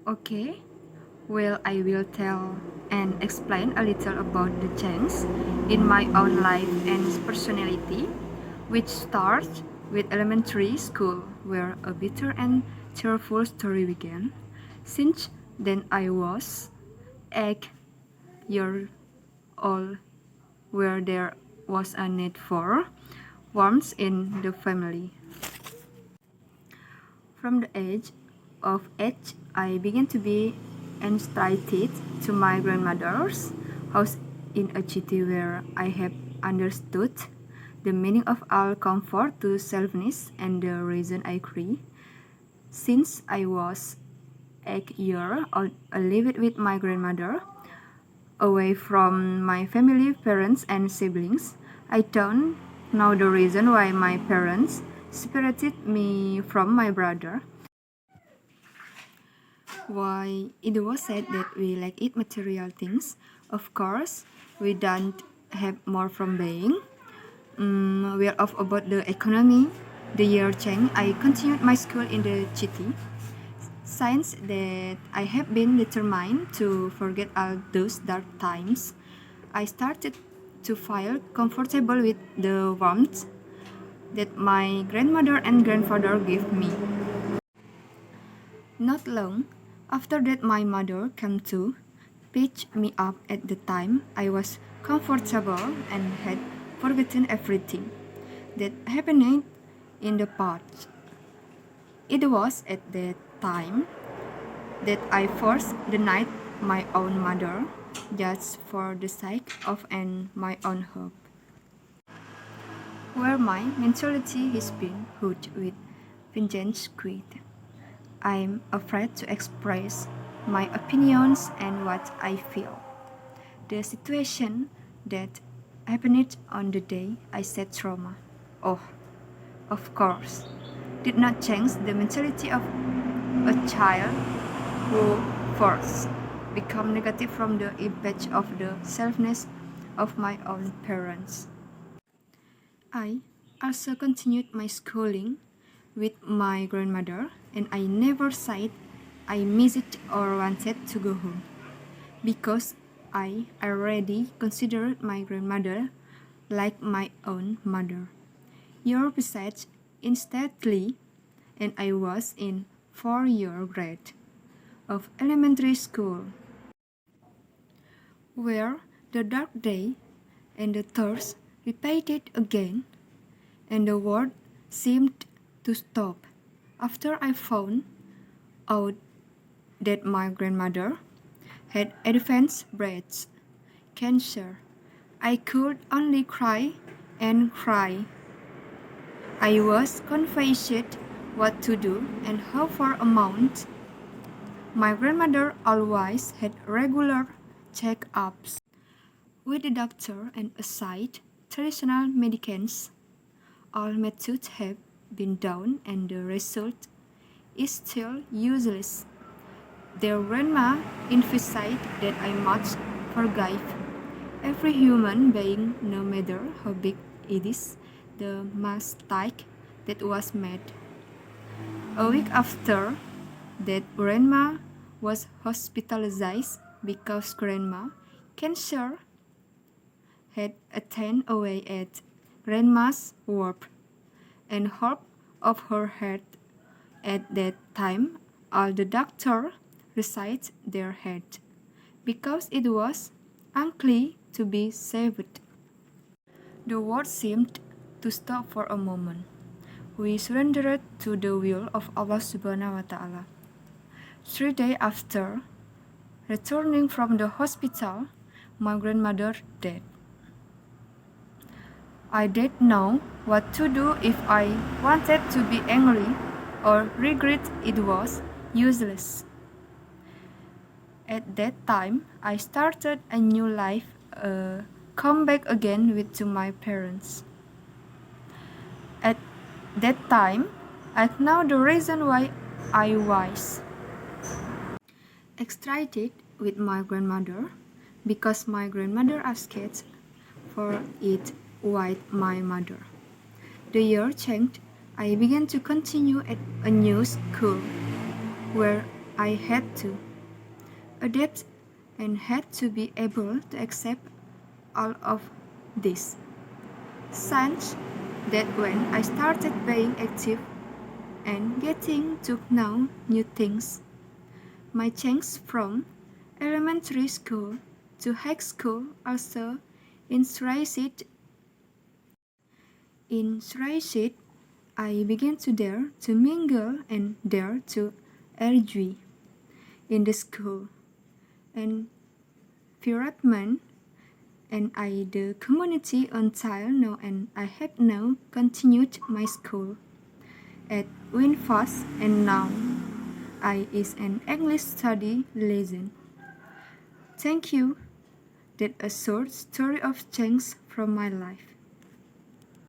Okay, well, I will tell and explain a little about the change in my own life and personality, which starts with elementary school, where a bitter and tearful story began. Since then, I was 8 years old, where there was a need for warmth in the family. From the age of 8, I began to be entrusted to my grandmother's house in a city where I have understood the meaning of all comfort to selfness and the reason I cry. Since I was 8 years old, I lived with my grandmother, away from my family, parents, and siblings. I don't know the reason why my parents separated me from my brother. Why it was said that we like eat material things. Of course, we don't have more from buying. We are off about the economy. The year changed. I continued my school in the city. Since that I have been determined to forget all those dark times, I started to feel comfortable with the warmth that my grandmother and grandfather gave me. Not long after that, my mother came to pick me up. At the time, I was comfortable and had forgotten everything that happened in the past. It was at that time that I first denied my own mother just for the sake of my own hope. Where my mentality has been hurt with vengeance quit. I'm afraid to express my opinions and what I feel. The situation that happened on the day I said trauma, oh, of course, did not change the mentality of a child who first become negative from the impact of the selfness of my own parents. I also continued my schooling with my grandmother, and I never said I missed it or wanted to go home because I already considered my grandmother like my own mother. Your message instantly, and I was in 4-year grade of elementary school, where the dark day and the thirst repeated again, and the world seemed to stop. After I found out that my grandmother had advanced breast cancer, I could only cry and cry. I was confused what to do and how far a month. My grandmother always had regular check-ups with the doctor, and aside traditional medicines, all methods have been done and the result is still useless. Their grandma emphasized that I must forgive every human being, no matter how big it is, the mistake that was made. A week after that, grandma was hospitalized because grandma cancer had eaten away at grandma's work and half of her head. At that time, all the doctors resized their head because it was unlikely to be saved. The world seemed to stop for a moment. We surrendered to the will of Allah Subhanahu wa Ta'ala. 3 days after returning from the hospital, my grandmother died. I didn't know what to do. If I wanted to be angry or regret, it was useless. At that time, I started a new life, come back again to my parents. At that time, I know the reason why I was excited with my grandmother, because my grandmother asked for it with my mother. The year changed. I began to continue at a new school where I had to adapt and had to be able to accept all of this. Such that when I started being active and getting to know new things, my change from elementary school to high school also interested I began to dare to mingle and dare to argue in the school environment and the community until now, and I have now continued my school at Winfast, and now I is an English study legend. Thank you. That a short story of change from my life.